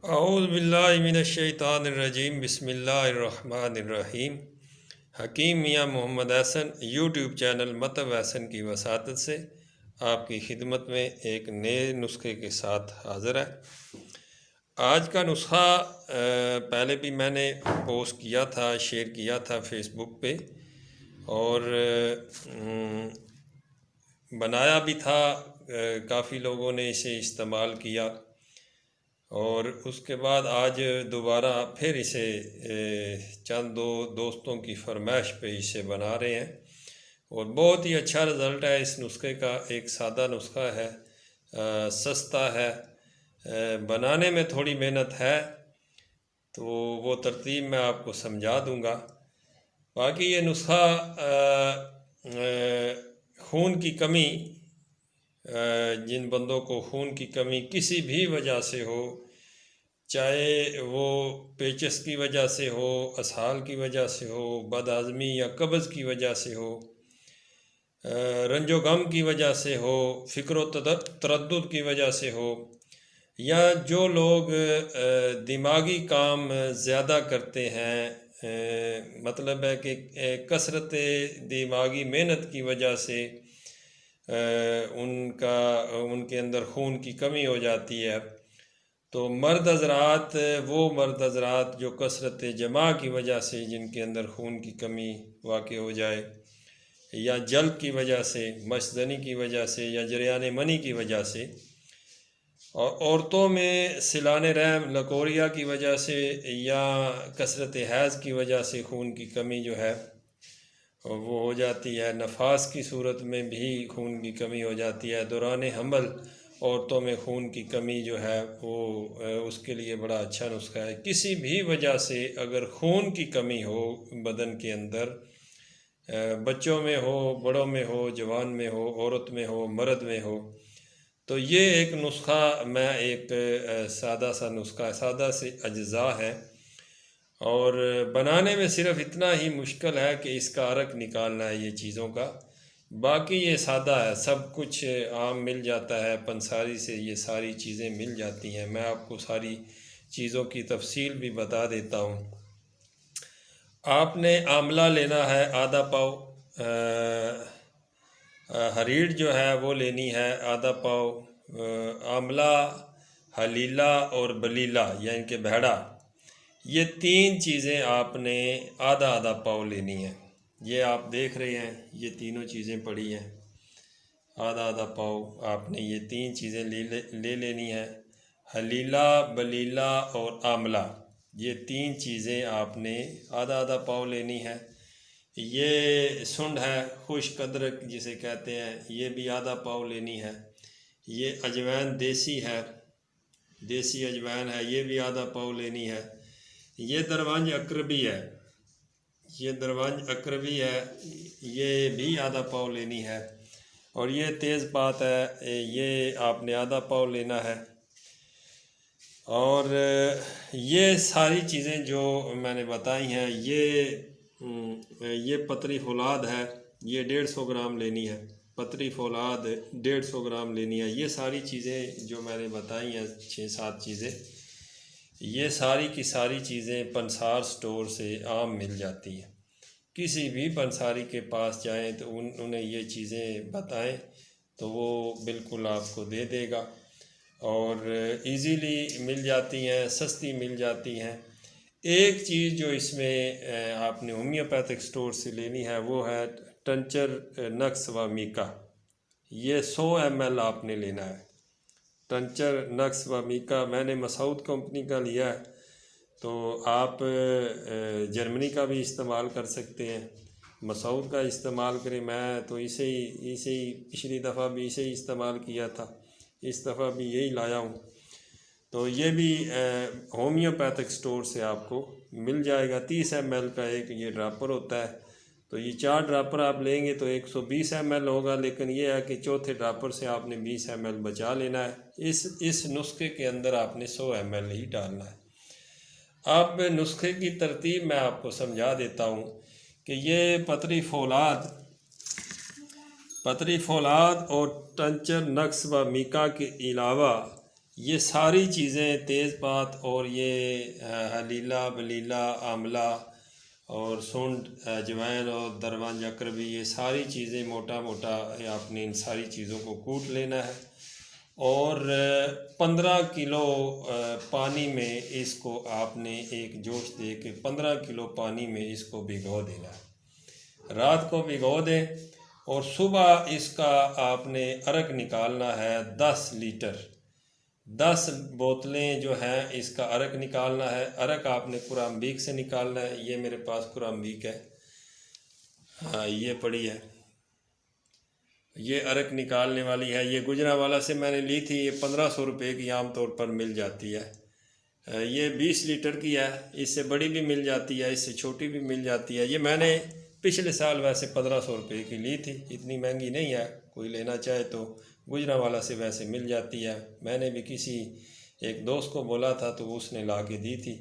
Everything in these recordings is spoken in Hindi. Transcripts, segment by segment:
औज़ुबिल्लाहिमिनश्शैतानिर्रजीम बिस्मिल्लाहिर्रहमानिर्रहीम। हकीम मियाँ मोहम्मद हसन यूट्यूब चैनल मतब हसन की वसातत से आपकी खिदमत में एक नए नुस्खे के साथ हाज़िर है। आज का नुस्खा पहले भी मैंने पोस्ट किया था, शेयर किया था फेसबुक पे और बनाया भी था। काफ़ी लोगों ने इसे इस्तेमाल किया और उसके बाद आज दोबारा फिर इसे चंद दोस्तों की फरमाइश पे इसे बना रहे हैं और बहुत ही अच्छा रिज़ल्ट है इस नुस्खे का। एक सादा नुस्खा है, सस्ता है, बनाने में थोड़ी मेहनत है, तो वो तरतीब मैं आपको समझा दूंगा। बाकी ये नुस्खा खून की कमी, जिन बंदों को खून की कमी किसी भी वजह से हो, चाहे वो पेचस की वजह से हो, असहाल की वजह से हो, बदहज़मी या कब्ज़ की वजह से हो, रंजो गम की वजह से हो, फ़िक्र तरद्दुद की वजह से हो, या जो लोग दिमागी काम ज़्यादा करते हैं, मतलब है कि कसरत दिमागी मेहनत की वजह से उनके अंदर खून की कमी हो जाती है। तो मर्द हज़रात, वो मर्द हज़रात जो कसरत जमा की वजह से जिनके अंदर खून की कमी वाक़ हो जाए, या जल्द की वजह से, मशदनी की वजह से, या जरियान मनी की वजह से, और औरतों में सिलान रहम लकोरिया की वजह से या कसरत हैज़ की वजह से खून की कमी जो है वो हो जाती है। नफास की सूरत में भी खून की कमी हो जाती है। दौरान हमल औरतों में खून की कमी जो है वो उसके लिए बड़ा अच्छा नुस्खा है। किसी भी वजह से अगर खून की कमी हो बदन के अंदर, बच्चों में हो, बड़ों में हो, जवान में हो, औरत में हो, मर्द में हो, तो ये एक नुस्खा मैं एक सादा सा नुस्खा, सादा से अज्जा है और बनाने में सिर्फ इतना ही मुश्किल है कि इसका अर्क निकालना है ये चीज़ों का। बाकी ये सादा है, सब कुछ आम मिल जाता है, पंसारी से ये सारी चीज़ें मिल जाती हैं। मैं आपको सारी चीज़ों की तफसील भी बता देता हूँ। आपने आंवला लेना है आधा पाव, हरीड़ जो है वो लेनी है आधा पाव, आंवला, हलीला और बलीला यानी कि बहड़ा, ये तीन चीज़ें आपने आधा आधा पाव लेनी है। ये आप देख रहे हैं, ये तीनों चीज़ें पड़ी हैं। आधा आधा पाव आपने ये तीन चीज़ें ले लेनी है। हलीला, बलीला और आंवला, ये तीन चीज़ें आपने आधा आधा पाव लेनी है। ये सुंड है, खुश्क अदरक जिसे कहते हैं, ये भी आधा पाव लेनी है। ये अजवाइन देसी है, देसी अजवाइन है, ये भी आधा पाव लेनी है। ये दरवांज अकरबी है, ये दरवांज अकरबी है, ये भी आधा पाव लेनी है। और ये तेज़पात है, ये आपने आधा पाव लेना है। और ये सारी चीज़ें जो मैंने बताई हैं, ये पतरी फौलाद है, ये 150 ग्राम लेनी है। पतरी फौलाद 150 ग्राम लेनी है। ये सारी चीज़ें जो मैंने बताई हैं, 6-7 चीज़ें, ये सारी की सारी चीज़ें पंसार स्टोर से आम मिल जाती हैं। किसी भी पंसारी के पास जाएं तो उन्हें ये चीज़ें बताएं तो वो बिल्कुल आपको दे देगा और इजीली मिल जाती हैं, सस्ती मिल जाती हैं। एक चीज़ जो इसमें आपने होम्योपैथिक स्टोर से लेनी है वो है टंचर नक्स व मीका। ये 100 ml आपने लेना है। टंचर नक्स व मीका मैंने मसूद कंपनी का लिया है, तो आप जर्मनी का भी इस्तेमाल कर सकते हैं। मसूद का इस्तेमाल करें, मैं तो इसे ही पिछली दफ़ा भी इसे ही इस्तेमाल किया था, इस दफ़ा भी यही लाया हूँ। तो ये भी होम्योपैथिक स्टोर से आपको मिल जाएगा। 30 ml का एक ये ड्रापर होता है, तो ये 4 ड्रापर आप लेंगे तो 120 ml होगा, लेकिन ये है कि चौथे ड्रापर से आपने 20 ml बचा लेना है। इस नुस्खे के अंदर आपने 100 ml ही डालना है। अब नुस्खे की तरतीब मैं आपको समझा देता हूँ कि ये पतरी फौलाद और टंचर नक्स व मीका के अलावा ये सारी चीज़ें तेज़पात और ये हलीला बलीला आंवला और सूंड अजवाइन और दरवान जकर भी, ये सारी चीज़ें मोटा मोटा आपने इन सारी चीज़ों को कूट लेना है और 15 किलो पानी में इसको आपने एक जोश दे के 15 किलो पानी में इसको भिगो देना है। रात को भिगो दें और सुबह इसका आपने अर्क निकालना है 10 लीटर, 10 बोतलें जो हैं इसका अर्क निकालना है। अर्क आपने कुराम्बीक से निकालना है। ये मेरे पास कुराम्बीक है, हाँ ये पड़ी है, ये अर्क निकालने वाली है। ये गुजरांवाला से मैंने ली थी, ये 1500 रुपये की आम तौर पर मिल जाती है। ये 20 लीटर की है, इससे बड़ी भी मिल जाती है, इससे छोटी भी मिल जाती है। ये मैंने पिछले साल वैसे 1500 रुपये की ली थी, इतनी महंगी नहीं है, कोई लेना चाहे तो गुजरांवाला से वैसे मिल जाती है। मैंने भी किसी एक दोस्त को बोला था तो उसने ला के दी थी।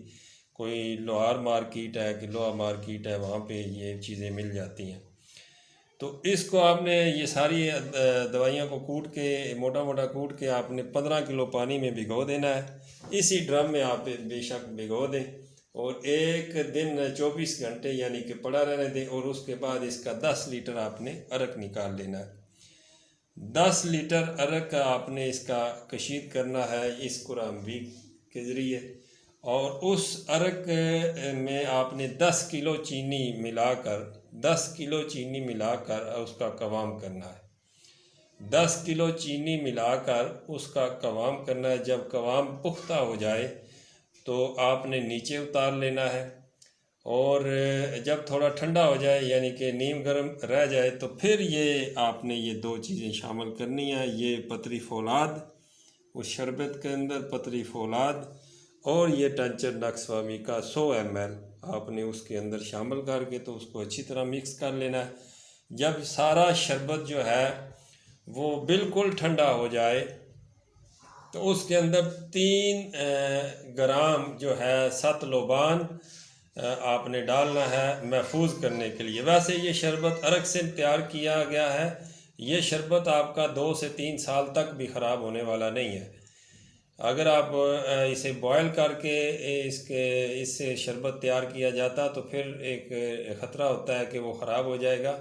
कोई लोहार मार्केट है कि लोहा मार्केट है, वहाँ पे ये चीज़ें मिल जाती हैं। तो इसको आपने ये सारी दवाइयाँ को कूट के मोटा मोटा कूट के आपने 15 किलो पानी में भिगो देना है। इसी ड्रम में आप बेशक भिगो दें और एक दिन 24 घंटे यानी कि पड़ा रहने दें और उसके बाद इसका 10 लीटर आपने अर्क निकाल लेना है। 10 लीटर अर्क आपने इसका कशीद करना है इस कुराम्बीक के ज़रिए और उस अर्क में आपने 10 किलो चीनी मिलाकर 10 किलो चीनी मिलाकर उसका कवाम करना है। 10 किलो चीनी मिलाकर उसका कवाम करना है। जब कवाम पुख्ता हो जाए तो आपने नीचे उतार लेना है और जब थोड़ा ठंडा हो जाए यानी कि नीम गर्म रह जाए तो फिर ये आपने ये दो चीज़ें शामिल करनी है। ये पतरी फौलाद, उस शरबत के अंदर पतरी फौलाद और ये टंचर नक्सवामी का 100 ml आपने उसके अंदर शामिल करके तो उसको अच्छी तरह मिक्स कर लेना है। जब सारा शरबत जो है वो बिल्कुल ठंडा हो जाए तो उसके अंदर 3 ग्राम जो है सतलोबान आपने डालना है महफूज करने के लिए। वैसे ये शरबत अर्क से तैयार किया गया है। ये शरबत आपका 2 से 3 साल तक भी ख़राब होने वाला नहीं है। अगर आप इसे बॉयल करके इससे शरबत तैयार किया जाता तो फिर एक ख़तरा होता है कि वो ख़राब हो जाएगा।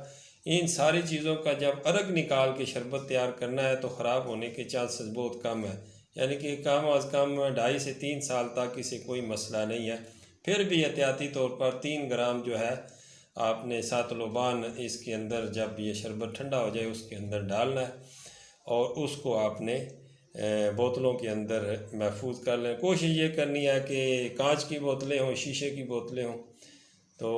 इन सारी चीज़ों का जब अर्क निकाल के शरबत तैयार करना है तो ख़राब होने के चांसेस बहुत कम है, यानी कि कम अज़ कम 2.5 से 3 साल तक इसे कोई मसला नहीं है। फिर भी एहतियाती तौर पर 3 ग्राम जो है आपने सतलोबान इसके अंदर जब ये शरबत ठंडा हो जाए उसके अंदर डालना है और उसको आपने बोतलों के अंदर महफूज कर लें। कोशिश ये करनी है कि कांच की बोतलें हों, शीशे की बोतलें हों, तो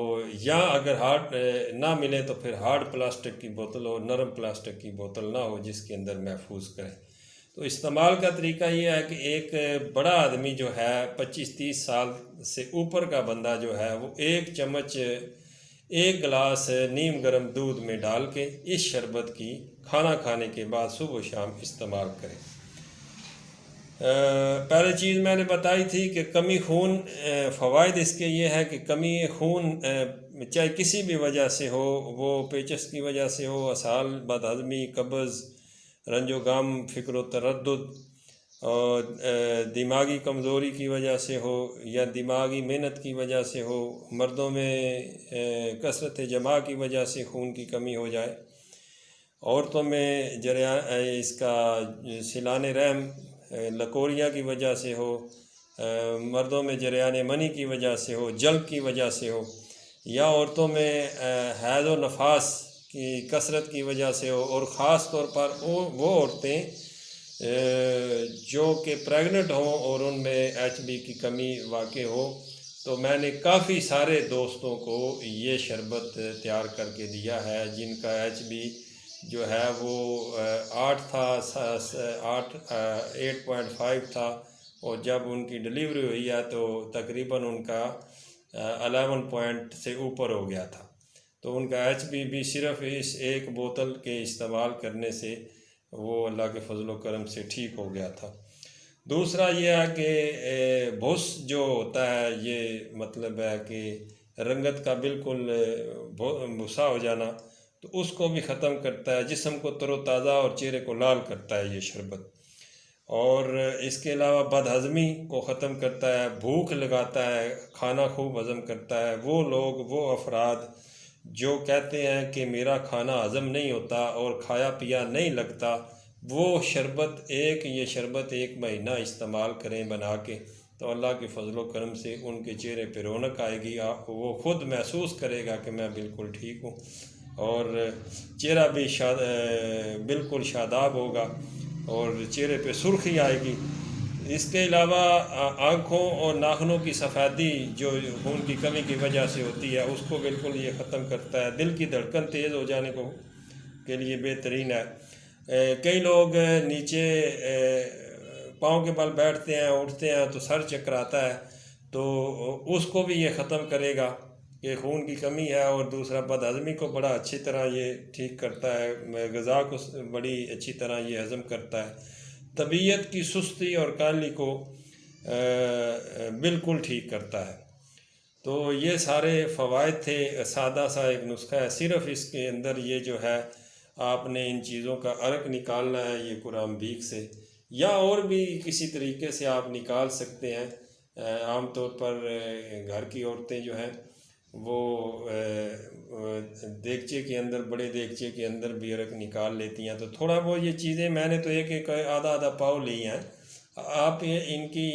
या अगर हार्ड ना मिले तो फिर हार्ड प्लास्टिक की बोतल हो, नरम प्लास्टिक की बोतल ना हो जिसके अंदर महफूज करें। तो इस्तेमाल का तरीका ये है कि एक बड़ा आदमी जो है 25-30 साल से ऊपर का बंदा जो है वो 1 चम्मच 1 गिलास नीम गर्म दूध में डाल के इस शरबत की खाना खाने के बाद सुबह शाम इस्तेमाल करें। पहले चीज़ मैंने बताई थी कि कमी खून, फ़वाइद इसके ये है कि कमी खून चाहे किसी भी वजह से हो, वो पेचस की वजह से हो, असाल, बदहज़मी, कब्ज़, रंजो गम, फ़िक्र तरद्दुद और दिमागी कमज़ोरी की वजह से हो या दिमागी मेहनत की वजह से हो, मर्दों में कसरत जमा की वजह से खून की कमी हो जाए, औरतों में इसका सिलाने रहम लकोरिया की वजह से हो, मर्दों में जरियान मनी की वजह से हो, जल्ब की वजह से हो, या औरतों में हैज़ व नफास की कसरत की वजह से हो, और ख़ास तौर पर वो औरतें जो कि प्रेग्नेंट हों और उनमें HB की कमी वाक़ हो, तो मैंने काफ़ी सारे दोस्तों को ये शरबत तैयार करके दिया है जिनका HB जो है वो 8 था, 8.5 था, और जब उनकी डिलीवरी हुई है तो तकरीबन उनका 11 पॉइंट से ऊपर हो गया था। तो उनका HB भी सिर्फ़ इस एक बोतल के इस्तेमाल करने से वो अल्लाह के फजल व करम से ठीक हो गया था। दूसरा ये है कि भुस जो होता है, ये मतलब है कि रंगत का बिल्कुल भूसा हो जाना, तो उसको भी ख़त्म करता है, जिस्म को तरोताज़ा और चेहरे को लाल करता है ये शरबत। और इसके अलावा बदहज़मी को ख़त्म करता है, भूख लगाता है, खाना खूब हज़म करता है। वो लोग, वो अफराद जो कहते हैं कि मेरा खाना हज़म नहीं होता और खाया पिया नहीं लगता, वो ये शरबत 1 महीना इस्तेमाल करें बना के, तो अल्लाह के फजल करम से उनके चेहरे पर रौनक आएगी। वो ख़ुद महसूस करेगा कि मैं बिल्कुल ठीक हूँ और चेहरा भी बिल्कुल शादाब होगा और चेहरे पे सुर्खी आएगी। इसके अलावा आँखों और नाखूनों की सफ़ेदी जो खून की कमी की वजह से होती है, उसको बिल्कुल ये ख़त्म करता है। दिल की धड़कन तेज़ हो जाने के लिए बेहतरीन है। कई लोग नीचे पाँव के बल बैठते हैं, उठते हैं तो सर चकराता है, तो उसको भी ये ख़त्म करेगा कि खून की कमी है। और दूसरा, बदहज़मी को बड़ा अच्छी तरह ये ठीक करता है, ग़िज़ा को बड़ी अच्छी तरह ये हज़म करता है। तबीयत की सुस्ती और काहली को बिल्कुल ठीक करता है। तो ये सारे फ़वाइद थे। सादा सा एक नुस्खा है, सिर्फ़ इसके अंदर ये जो है, आपने इन चीज़ों का अर्क निकालना है ये कुरान बीक से, या और भी किसी तरीके से आप निकाल सकते हैं। आम तौर पर घर की औरतें जो हैं वो देगचे के अंदर, बड़े देगचे के अंदर भी अर्क निकाल लेती हैं। तो थोड़ा बहुत ये चीज़ें मैंने तो एक एक आधा आधा पाव ली हैं। आप इनकी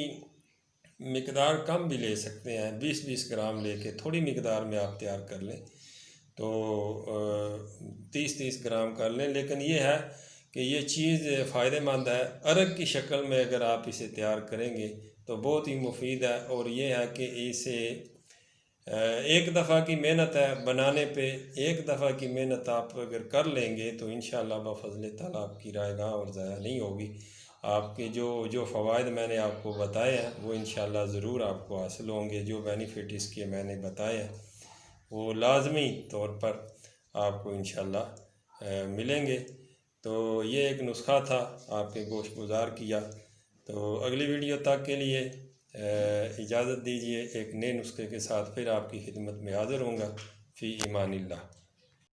मिकदार कम भी ले सकते हैं, 20-20 ग्राम लेके थोड़ी मिकदार में आप तैयार कर लें तो 30-30 ग्राम कर लें। लेकिन ये है कि ये चीज़ फ़ायदेमंद है। अर्क की शक्ल में अगर आप इसे तैयार करेंगे तो बहुत ही मुफीद है। और ये है कि इसे एक दफ़ा की मेहनत है बनाने पे, एक दफ़ा की मेहनत आप अगर कर लेंगे तो इंशाअल्लाह बफ़ज़ल ताला आपकी रायगाह और ज़ाया नहीं होगी। आपके जो फ़वाइद मैंने आपको बताए हैं वो इंशाअल्लाह ज़रूर आपको हासिल होंगे। जो बेनिफिट इसके मैंने बताए हैं वो लाज़मी तौर पर आपको इंशाअल्लाह मिलेंगे। तो ये एक नुस्खा था, आपके गोशगुज़ार किया। तो अगली वीडियो तक के लिए इजाज़त दीजिए। एक नए नुस्खे के साथ फिर आपकी खिदमत में हाज़िर होऊंगा। फ़ी ईमानिल्लाह।